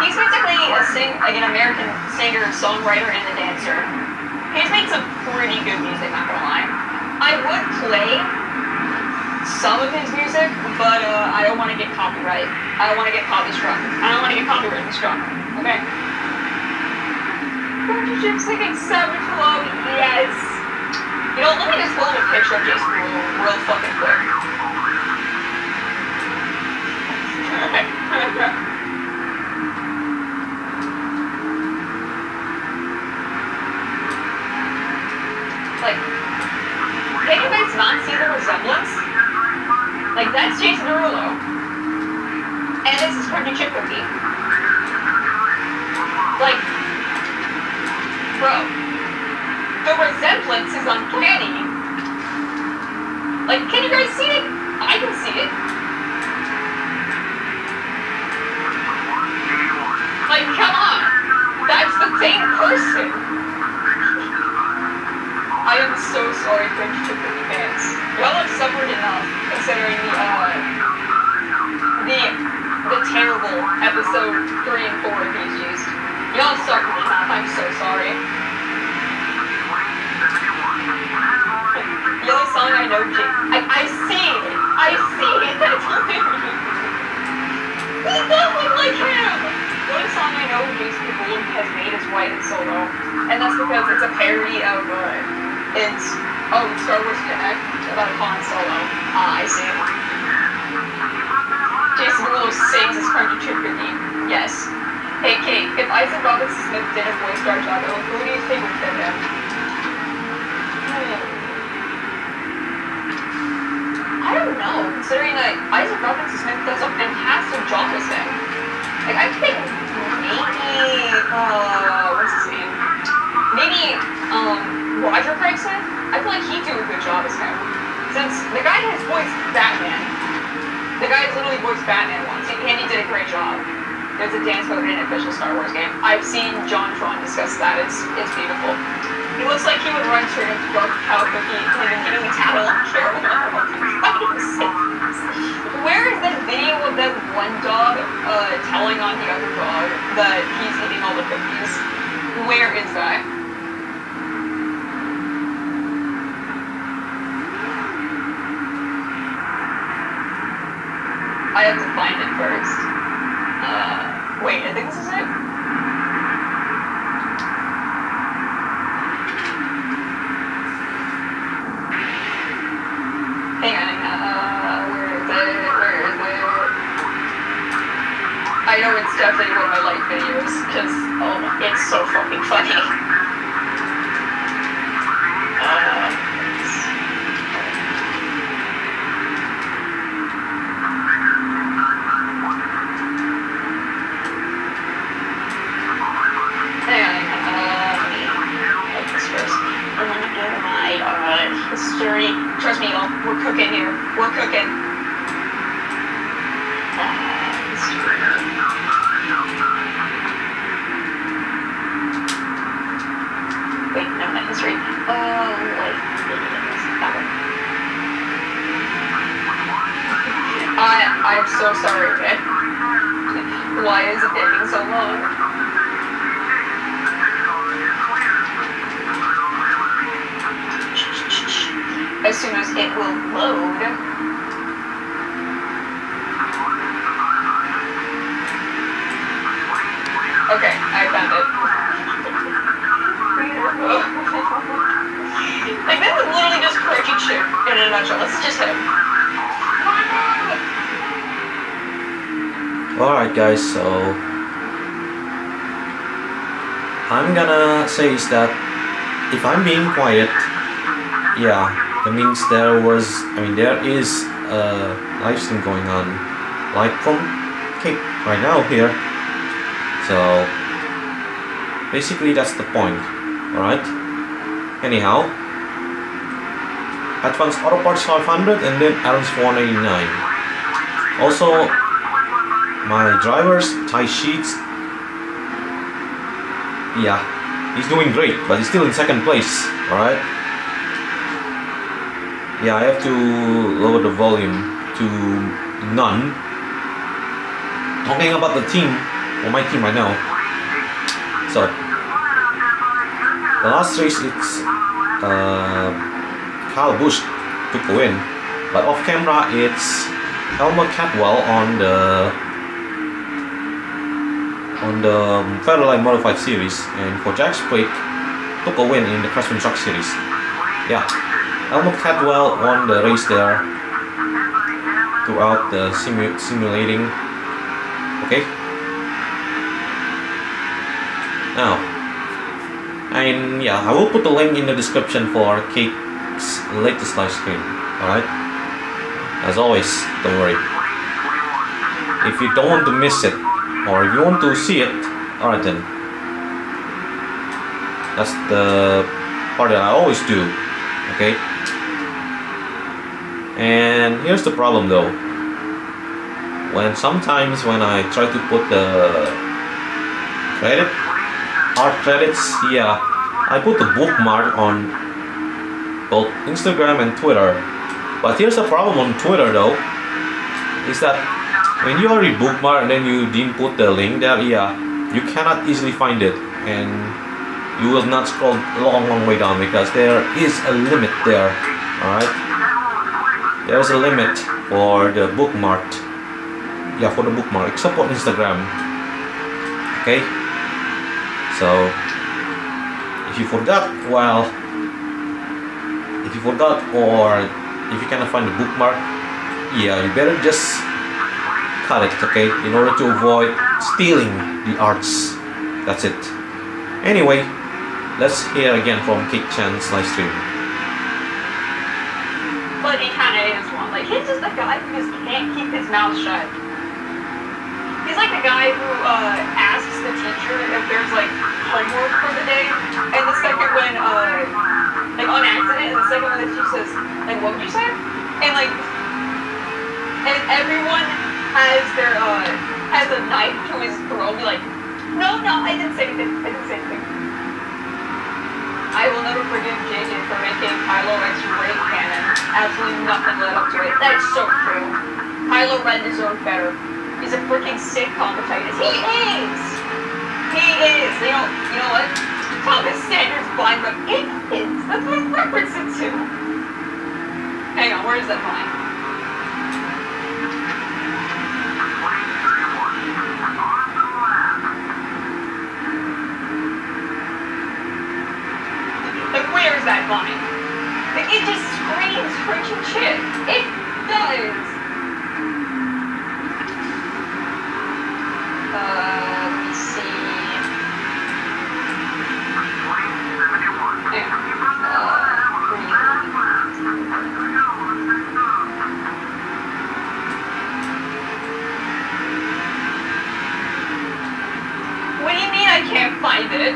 he's basically an American singer, songwriter, and a dancer. He's made some pretty good music, not gonna lie. I would play some of his music, but I don't want to get copyright. I don't want to get copy-struck. I don't want to get copyright struck. Okay. Crunchy Chip singing Savage Love, yes. You know, let me just pull up a picture of Jason real fucking quick. Like, can you guys not see the resemblance? Like, that's Jason Derulo. And this is Crunchy Chip Cookie. Like, bro, the resemblance is uncanny. Like, can you guys see it? I can see it. Like, come on. That's the same person. I am so sorry, Crunchy Chip Cookie fans. Y'all have suffered enough, considering the terrible episode 3 and 4 of PGs. Y'all suffered enough. I'm so sorry. The only song I know, I see it. I see it. That's hilarious. He does look like him. The only song I know Jason Derulo has made is White and Solo, and that's because it's a parody of Star Wars Connect about Han Solo. I see. Jason Derulo sings as Crunchy Chip Cookie. Yes. Hey Kate, if Isaac Robinson Smith didn't voice Star Chaco, who do you think would fit him? I don't know, considering that Isaac Robinson Smith does a fantastic job as him. Like, I think maybe, what's his name? Maybe, Roger Craig Smith? I feel like he'd do a good job as him. Since the guy has voiced Batman. The guy has literally voiced Batman once, and he did a great job. There's a dance mode in an official Star Wars game. I've seen John Tron discuss that. It's beautiful. He looks like he would run straight up to Dark Cow Cookie and hitting the tattle on Cheryl. Where is that video of that one dog telling on the other dog that he's eating all the cookies? Where is that? I have to find it first. Wait, I think this is it? Hang on, where is it? I know it's definitely one of my like videos, because, it's so fucking funny. History. Trust me, y'all. We're cooking here. We're cooking. Wait, no, not history. Oh, wait. That one. I'm so sorry, man. Why is it taking so long? As soon as it will load. Okay, I found it. Like, this is literally just crunchy chip in a nutshell. It's just him. Alright guys, so I'm gonna say is that if I'm being quiet, yeah, that means there is a live stream going on, like from Cape right now here. So basically that's the point, alright? Anyhow, Advanced Auto Parts 500 and then Aaron's 499. Also, my driver's tie sheets, yeah, he's doing great, but he's still in second place, alright? Yeah, I have to lower the volume to none. Talking about the team, or my team right now. So, the last race it's Kyle Busch took a win, but off camera it's Elmer Catwell on the Fairlight Modified Series, and for Jack Sprague took a win in the Craftsman Truck Series. Yeah, Elmer Catwell won the race there throughout the simulating. Okay. Now, and yeah, I will put the link in the description for Kate's latest live stream. Alright? As always, don't worry. If you don't want to miss it, or if you want to see it, alright then. That's the part that I always do. Okay? And here's the problem though. Sometimes when I try to put the art credits, yeah, I put the bookmark on both Instagram and Twitter. But here's the problem on Twitter though, is that when you already bookmark and then you didn't put the link there, yeah, you cannot easily find it, and you will not scroll a long way down because there is a limit there. Alright? There's a limit for the bookmark. Yeah, for the bookmark, except for Instagram. Okay? So, if you forgot, well, or if you cannot find the bookmark, yeah, you better just cut it, okay? In order to avoid stealing the arts. That's it. Anyway, let's hear again from Kate Chan's live stream. But he kind of is one. Like, he's just a guy who just can't keep his mouth shut. He's like the guy who asks the teacher if there's like homework for the day, and the second when like on accident, and the second when the teacher says, like, what would you say? And like, and everyone has their has a knife to his throat, be like, no, I didn't say anything. I will never forgive JJ for making Kylo Ren's great canon. Absolutely nothing led up to it. That is so true. Kylo Ren deserved better. He's a freaking sick combatitis. He is! You know what? Thomas Sanders blind rep. It is! That's what I'm referencing to. Hang on, where is that line? Like, where is that line? Like, it just screams freaking shit. It does! Let me see. What do you mean I can't find it?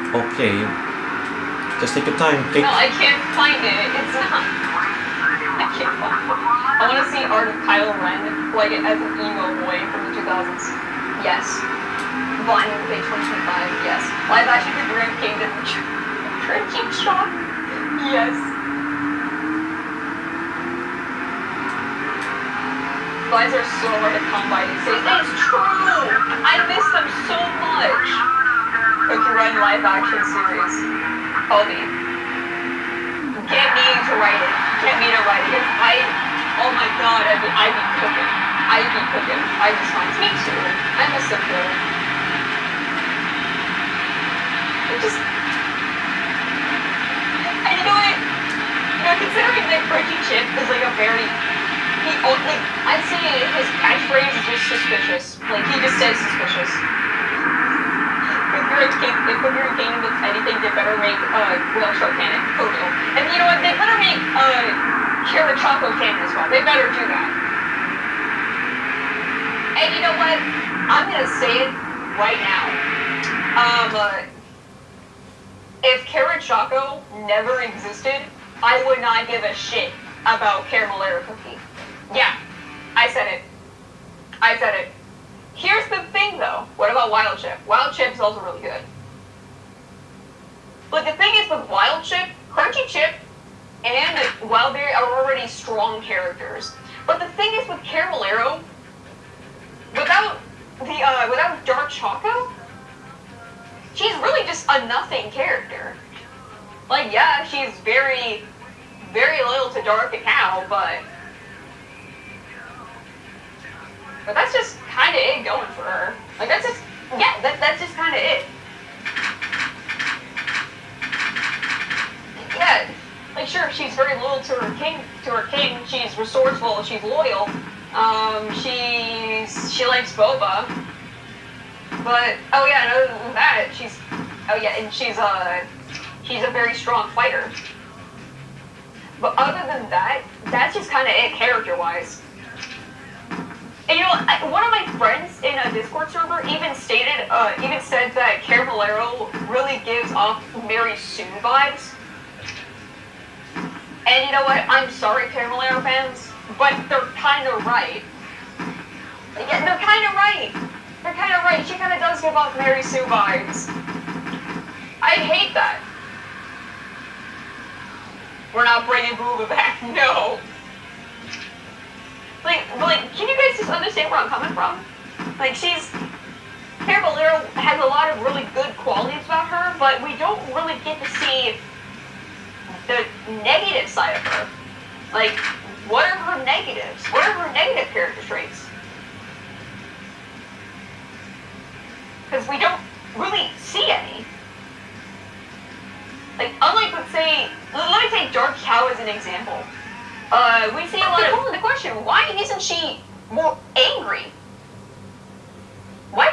Okay, just take your time, Kate. No, I can't find it. It's not. I can't find it. I want to see art of Kylo Ren, like as an emo boy from the 2000s. Yes. Vine page 125, yes. Live action The Grand Kingdom. Drinking Shock. Yes. Vines are so hard to come by these days. It's true! I miss them so much! Cookie Run live action series. Call me. Get me to write it. Get me to write it. Oh my god, I'd be cooking. I'd be cooking. I just find me too. I miss them too. It just... And you know what? Considering that Reggie Chip is like a very... I'd say his catchphrase is just suspicious. Like, he just says suspicious. If Cookie Run Kingdom does anything, they better make Whale Shark canon. For real. And you know what? They better make Carrot Choco canon as well. They better do that. And you know what? I'm gonna say it right now. If Carrot Choco never existed, I would not give a shit about Caramelera Cookie. Yeah, I said it. I said it. Here's the thing though. What about Wild Chip? Wild Chip is also really good. But the thing is with Wild Chip, Crunchy Chip and Wildberry are already strong characters. But the thing is with Caramelero, without Dark Choco, she's really just a nothing character. Like, yeah, she's very, very loyal to Dark Cacao, but that's just kind of it going for her. Like, that's just, yeah, that's just kind of it. Yeah, like, sure, she's very loyal to her king. She's resourceful. She's loyal. She likes boba. But oh yeah, and other than that, she's a very strong fighter. But other than that, that's just kind of it character-wise. And you know, one of my friends in a Discord server even said that Caramelero really gives off Mary Sue vibes. And you know what? I'm sorry, Caramelero fans, but they're kind of right. Yeah, they're kind of right. They're kind of right. She kind of does give off Mary Sue vibes. I hate that. We're not bringing Booba back. No. Like, can you guys just understand where I'm coming from? Like, Caramelero has a lot of really good qualities about her, but we don't really get to see the negative side of her. Like, what are her negatives? What are her negative character traits? Because we don't really see any. Like, unlike, let me take Dark Cow as an example. We see a lot of the question, why isn't she more angry? Why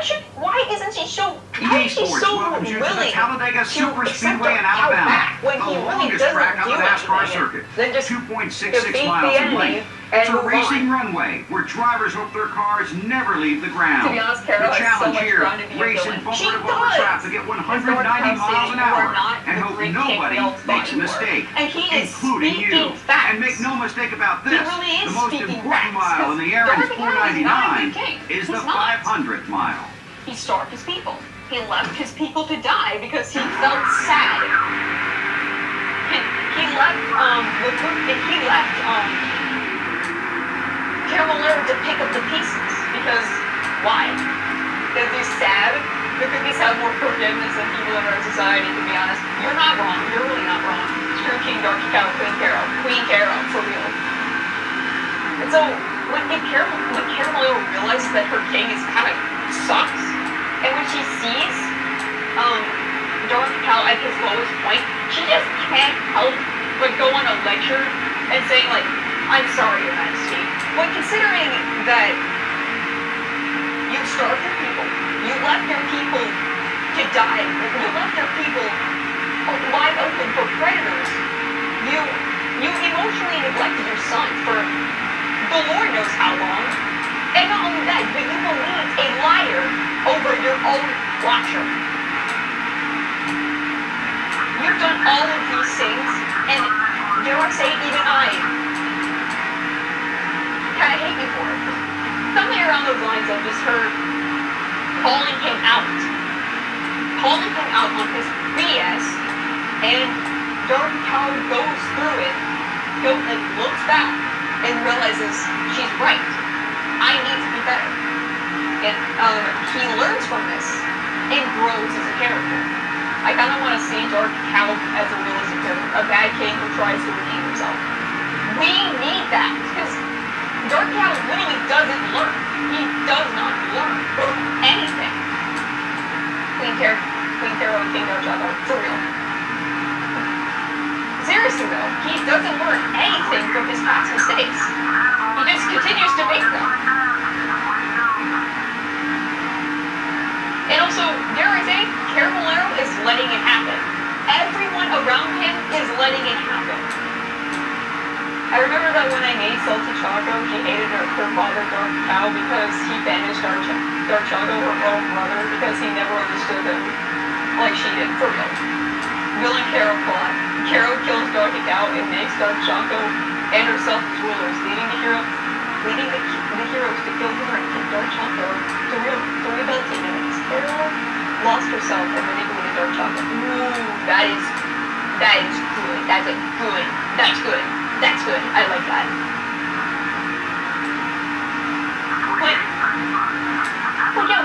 isn't she so EA Sports welcomes you to the Talladega Super Speedway in Alabama, when the he really longest doesn't track on do the NASCAR anything, circuit, then just 2.66 miles in length. It's a racing runway where drivers hope their cars never leave the ground. To be honest, Carol The has so challenge much here, ground to be racing a villain. bumper She to bumper does. traffic at 190 miles an hour and hope nobody makes a mistake, And he is including you. speaking facts. And make no mistake about this, He really is the most speaking important facts, mile in the Aaron's Darth Vader is not a good 499 king. is He's the not. 500th mile. He starved his people. He left his people to die because he felt sad. He left Caramelero to pick up the pieces because why? Because he's sad. The cookies have more forgiveness than people in our society, to be honest. You're not wrong. You're really not wrong. True King, Dark Cow, Queen Carol, for real. And so when Caramelero realizes that her king is kind of sucks, and when she sees Dark Cow at his lowest point, she just can't help but go on a lecture and saying, like, I'm sorry, Your Majesty. When considering that you starved your people, you left your people to die, you left your people wide open for predators, you emotionally neglected your son for the Lord knows how long, and not only that, but you believed a liar over your own watcher. You've done all of these things, and dare I say, even I hate me for it. Something around those lines of just her calling him out on his BS, and Dark Cow goes through it, looks back, and realizes she's right. I need to be better. And he learns from this and grows as a character. I kind of want to see Dark Cow as a realistic character, a bad king who tries to redeem himself. We need that, because Dark Cow literally doesn't learn. He does not learn anything. Queen Pharaoh and King Dark, for real. Seriously though, he doesn't learn anything from his past mistakes. He just continues to make them. And also, dare I say, Caramelero is letting it happen. Everyone around him is letting it happen. I remember that when I made Salty Choco, she hated her father, Dark Cow, because he banished Dark Choco, her own brother, because he never understood him like she did, for real. Villain Carol plot. Carol kills Dark Cow and makes Dark Choco and herself as rulers, leading the heroes to kill her and kill Dark Choco to rehabilitate him. Carol lost herself and manipulated Dark Choco. Ooh, that is good. That's good. I like that. But yeah,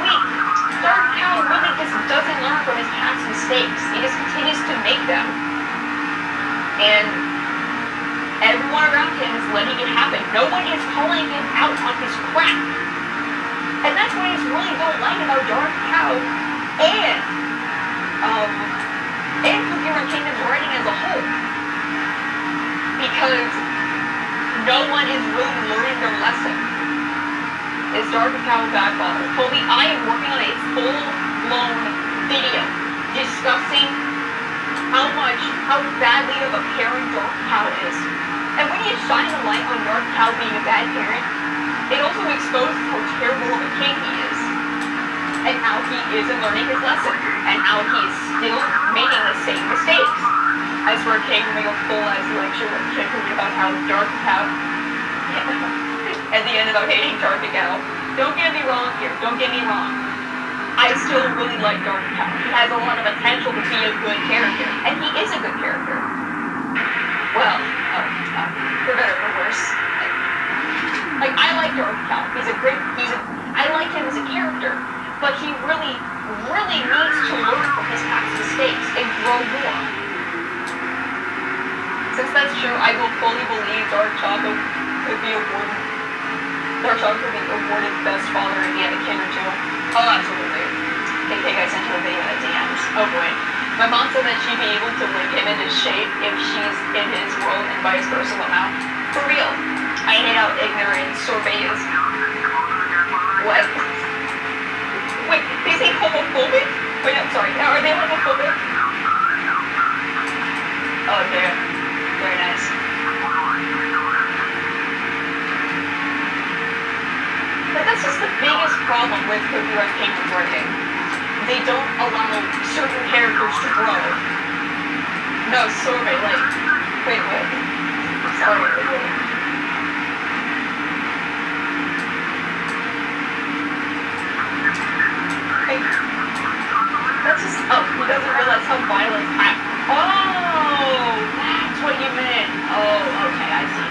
Dark Cow really just doesn't learn from his past mistakes. He just continues to make them. And everyone around him is letting it happen. No one is calling him out on his crap. And that's what I just really don't like about Dark Cow and Pokemon Kingdom's writing as a whole. Because no one is really learning their lesson. Is Dark Cow Godfather told me I am working on a full-blown video discussing how badly of a parent Dark Cow is. And when you shine the light on Dark Cow being a bad parent, it also exposes how terrible of a king he is. And how he isn't learning his lesson. And how he is still making the same mistakes. I swear King will make a full-ass lecture with Chicory about how Dark Cow at the end about hating Dark Cow. Don't get me wrong here, I still really like Dark Cow. He has a lot of potential to be a good character, and he is a good character. Well, for better or worse. Like, I like Dark Cow. I like him as a character, but he really, really needs to learn from his past mistakes and grow more. Since that's true, I will fully believe Dark Choco could be awarded best father in the Anakin or two. Oh, absolutely. Hey, I sent you a video in the DMs. Oh boy. My mom said that she'd be able to whip him into shape if she's in his world and vice versa somehow. For real. I hate how ignorant Sorbet is. What? Wait, is he homophobic? Wait, I'm sorry. Are they homophobic? Oh, damn. Very nice. But that's just the biggest problem with Pokemon Kingdom's writing. They don't allow certain characters to grow. No, Sorbet, like... Wait, what? Sorry, wait. That's just... Oh, he doesn't realize how violent... Oh! That's what you meant! Oh, okay, I see.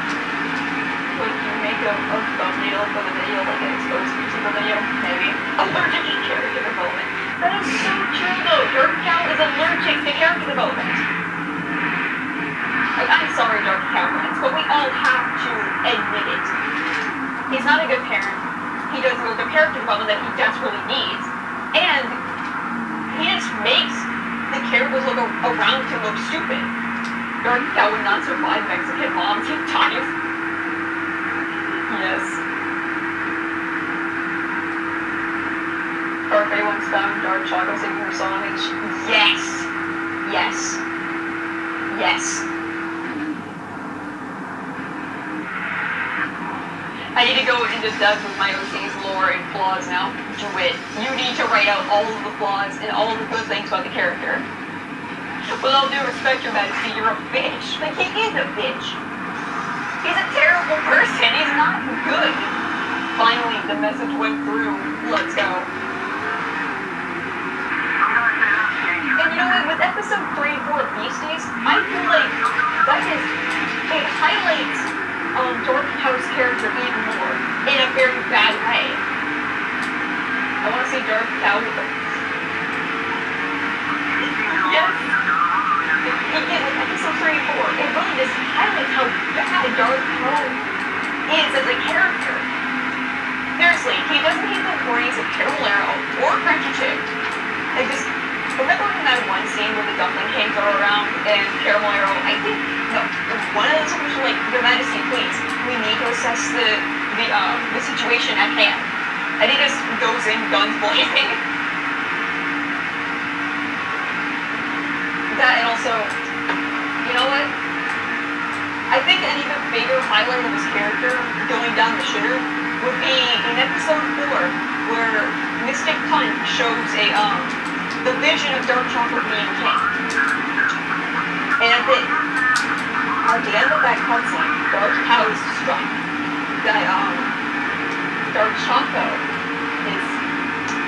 Wait, you make a thumbnail for the video, like an exposed YouTube video? Maybe. Allergic to character development. That is so true, though. Dark Cow is allergic to character development. Like, I'm sorry, Dark Cow fans, but we all have to admit it. He's not a good parent. He doesn't have the character development that he desperately needs. And he just makes the characters around him look stupid. Dark Cow would not survive Mexican moms. He dies. Yes. Dark once found Dark Choco singing her song and yes! Yes. Yes. I need to go into depth with my OC's lore and flaws now. Do it. You need to write out all of the flaws and all of the good things about the character. With all due respect, Your Majesty, you're a bitch. Like, he is a bitch. He's a terrible person. He's not good. finally, the message went through. Let's go. And you know what? With episode 3 and 4 of Beasties, I feel like it highlights Dorothy Howe's character even more in a very bad way. I want to see Dorothy Howe with yes. Again, with episode 3 and 4, it really just highlights how bad Dorothy Howe is as a character. Seriously, he doesn't hate the praise of Carolero or Crunchy Chick. I just remember in that one scene where the Dumpling Kings are around and Carolero, I think, no, one of those was like, Your Majesty, please, we need to assess the situation at hand. And he just goes in guns blazing. That and also, you know what? I think an even bigger highlight of his character going down the shitter would be in episode 4 where Mystic Punch shows the vision of Dark Chocolate being king. And at the end of that cutscene, Dark Cow is struck that Dark Choco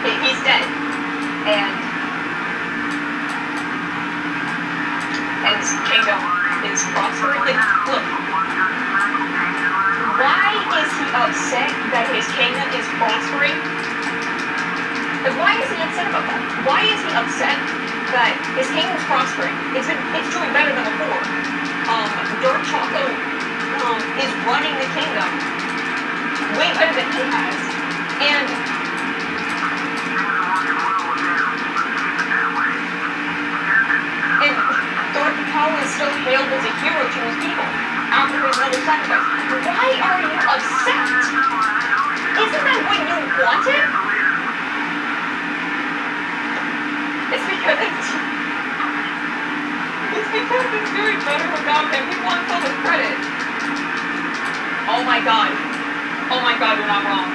he's dead. And his kingdom is prospering. Like, look, why is he upset that his kingdom is prospering? Like, why is he upset about that? Why is he upset that his kingdom's prospering? It's doing better than before. Dark Choco is running the kingdom way better than he has. And Dorothy Howe is still hailed as a hero to his people after his mother's sacrifice. Why are you upset? Isn't that what you wanted? It's because it's doing better without him. He wants all the credit. Oh my god. Oh my god, you're not wrong.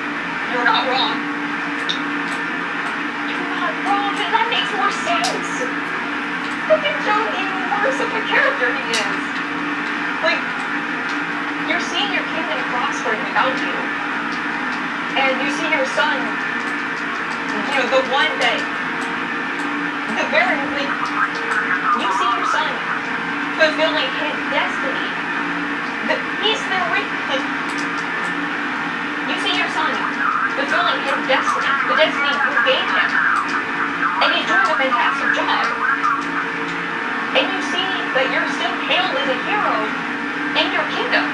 You're not wrong. You're not wrong, and that makes more sense. Look at Joe even worse of a character he is. Like, you're seeing your kingdom prospering without you. And you see your son, you know, the one that, you see your son fulfilling his destiny. You see your son fulfilling his destiny, the destiny you gave him. And he's doing a fantastic job. And you see that you're still hailed as a hero in your kingdom.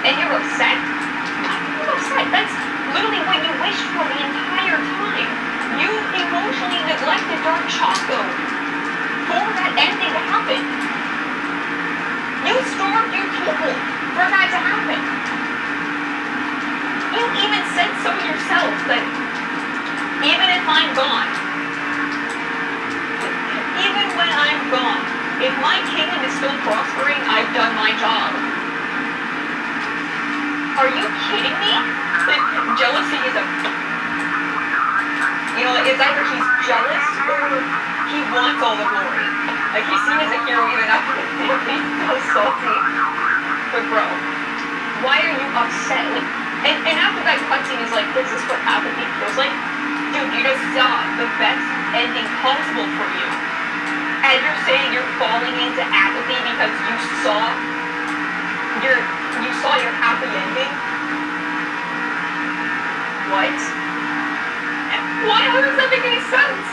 And you're upset? You're upset. That's literally what you wished for the entire time. You emotionally neglected Dark Choco for that ending to happen. You starved your people for that to happen. You even said so yourself that even if I'm gone, even when I'm gone, if my kingdom is still prospering, I've done my job. Are you kidding me? Like, jealousy is you know, it's either he's jealous or he wants all the glory. Like, he's seen as a hero even after he's so salty. But bro, why are you upset? Like, and after that cutscene is like, this is what apathy feels like. Dude, you just saw the best ending possible for you. And you're saying you're falling into apathy because you saw your happy ending? What? Why? How does that make any sense?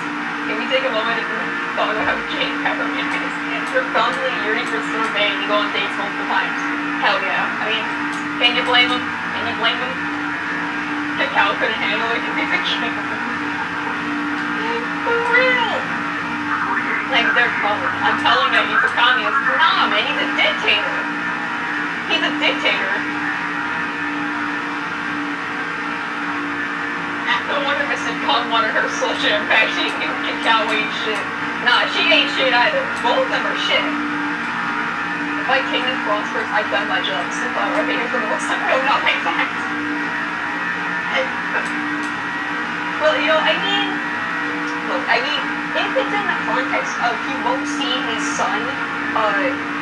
Can we take a moment and talk about how Jane Peppermint is profoundly yearning for survey and you go on dates multiple times? Hell yeah. I mean, can you blame him? Can you blame him? Cacao couldn't handle it because he's a king. For real! Like, they're calling. I'm telling you, he's a communist. Nah, man, he's a dictator. He's a dictator. No wonder Mrs. Pong wanted her slow jam back. She knew Cacao ain't shit. Nah, she ain't shit either. Both of them are shit. If my kingdom prospers, I've done my job. So far, right here for the most time. No, not like that. Well, you know, look, if it's in the context of he won't see his son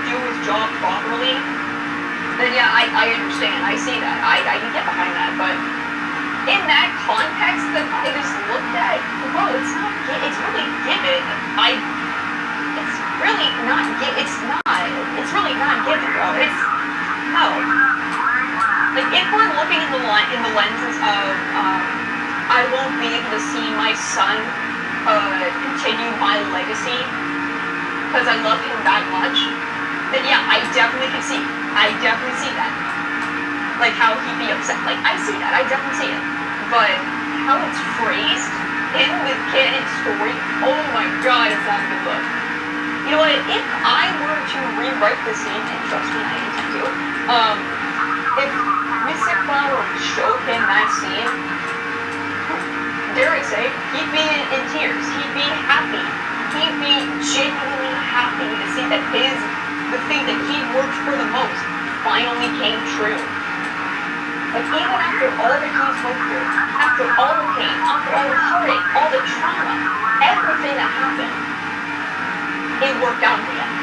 do his job properly, then yeah, I understand. I see that. I can get behind that, but in that context that I just looked at, bro, it's not. It's really given. It's really not. It's really not given, bro. It's no. Like if we're looking in the lenses of I won't be able to see my son continue my legacy because I love him that much, then yeah, I definitely can see. I definitely see that. Like how he'd be upset. Like I see that. I definitely see it. But how it's phrased in the canon story, oh my god, it's not a good look. You know what? If I were to rewrite the scene, and trust me, I intend to, if Mystic Flower showed him that scene, dare I say, he'd be in tears. He'd be happy. He'd be genuinely happy to see that the thing that he worked for the most finally came true. Like even after all that he's went through, after all the pain, after all the heartache, all the trauma, everything that happened, it worked out in the end.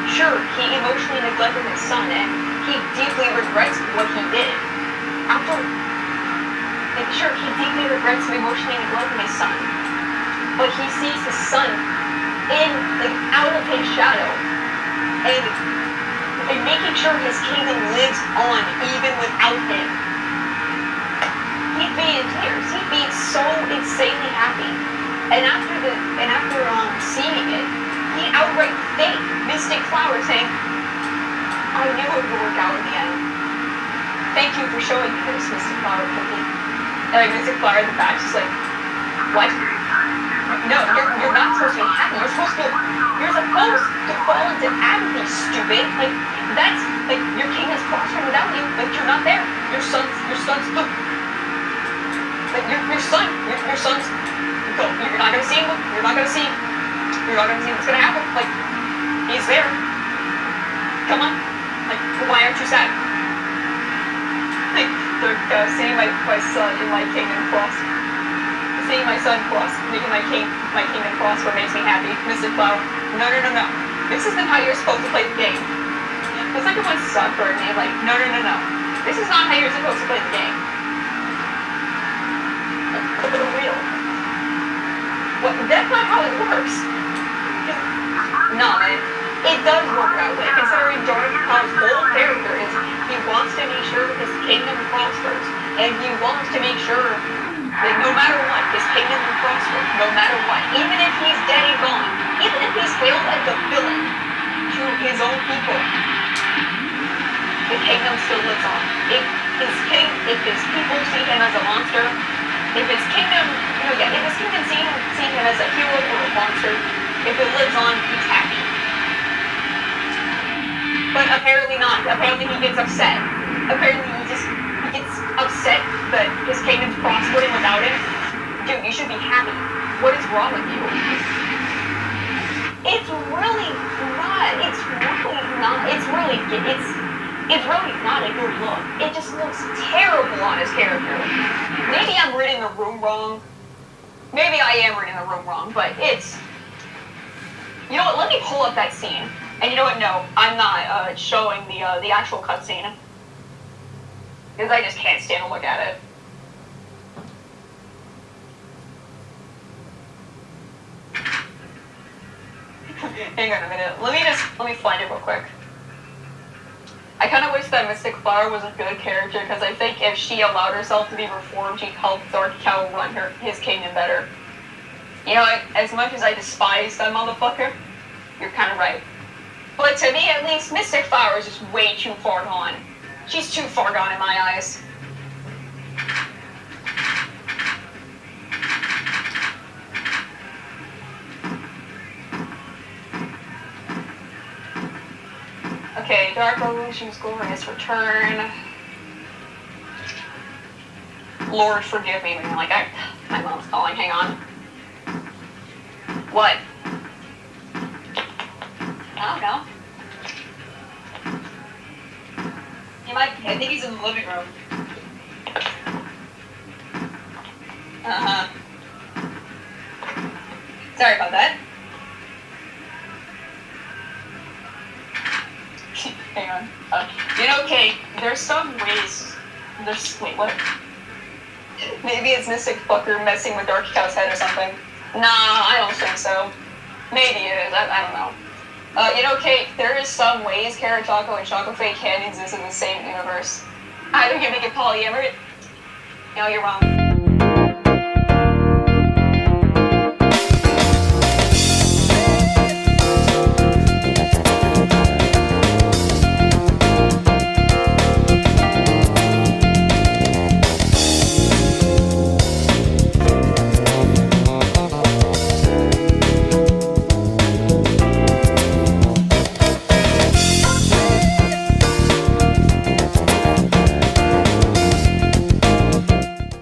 Sure, he emotionally neglected his son and he deeply regrets what he did. Sure, he deeply regrets emotionally neglecting his son, but he sees his son out of his shadow, and making sure his kingdom lives on even without him. He'd be in tears. He'd be so insanely happy. And after seeing it, he outright thanked Mystic Flower, saying, "I knew it would work out in the end. Thank you for showing me this, Mystic Flower." And like Mystic Flower in the back, just like, what? No, you're not supposed to be happy. You're supposed to fall into apathy, stupid. Like that's like your king has prospered without you. Like you're not there. Your son's the like your son's go. You're not gonna see him. You're not gonna see what's gonna happen. Like he's there. Come on. Like why aren't you sad? Like they're seeing my son in my kingdom prosper. Seeing my son prosper, making my kingdom prosper makes me happy. Mystic Flower, no. This isn't how you're supposed to play the game. It's like everyone's suffering and like, no. This is not how you're supposed to play the game. Like, for real. What? That's not how it works. Nah, man. It does work that way, considering Dark Cloud's whole character is he wants to make sure his kingdom prospers, and he wants to make sure that no matter what, his kingdom will prosper, no matter what. Even if he's dead and gone, even if he's failed as a villain to his own people, his kingdom still lives on. If his people see him as a monster, if his kingdom, if his kingdom see him as a hero or a monster, if it lives on, he's happy. But apparently not. Apparently he gets upset. Apparently he gets upset that his kingdom's prospering without him. Dude, you should be happy. What is wrong with you? It's really not a good look. It just looks terrible on his character. Maybe I'm reading the room wrong. Maybe I am reading the room wrong, but it's... You know what, let me pull up that scene. And you know what, no, I'm not showing the actual cutscene. Because I just can't stand to look at it. Hang on a minute. Let me find it real quick. I kind of wish that Mystic Flower was a good character, because I think if she allowed herself to be reformed, she'd help Dark Cow run his kingdom better. You know, as much as I despise that motherfucker, you're kind of right. But to me, at least, Mystic Flower is just way too far gone. She's too far gone in my eyes. Okay, Dark Revolution's glorious return. Lord, forgive me. Like, my mom's calling. Hang on. What? I don't know. I think he's in the living room. Uh-huh. Sorry about that. Hang on. You know, Kate, there's some ways. Wait, what? Maybe it's Mystic Fucker messing with Dark Cow's head or something. Nah, I don't think so. Maybe it is. I don't know. You know, Kate, there is some ways Carrot Taco and Choco Fake can exist in the same universe. Either you make it polyamorous. No, you're wrong.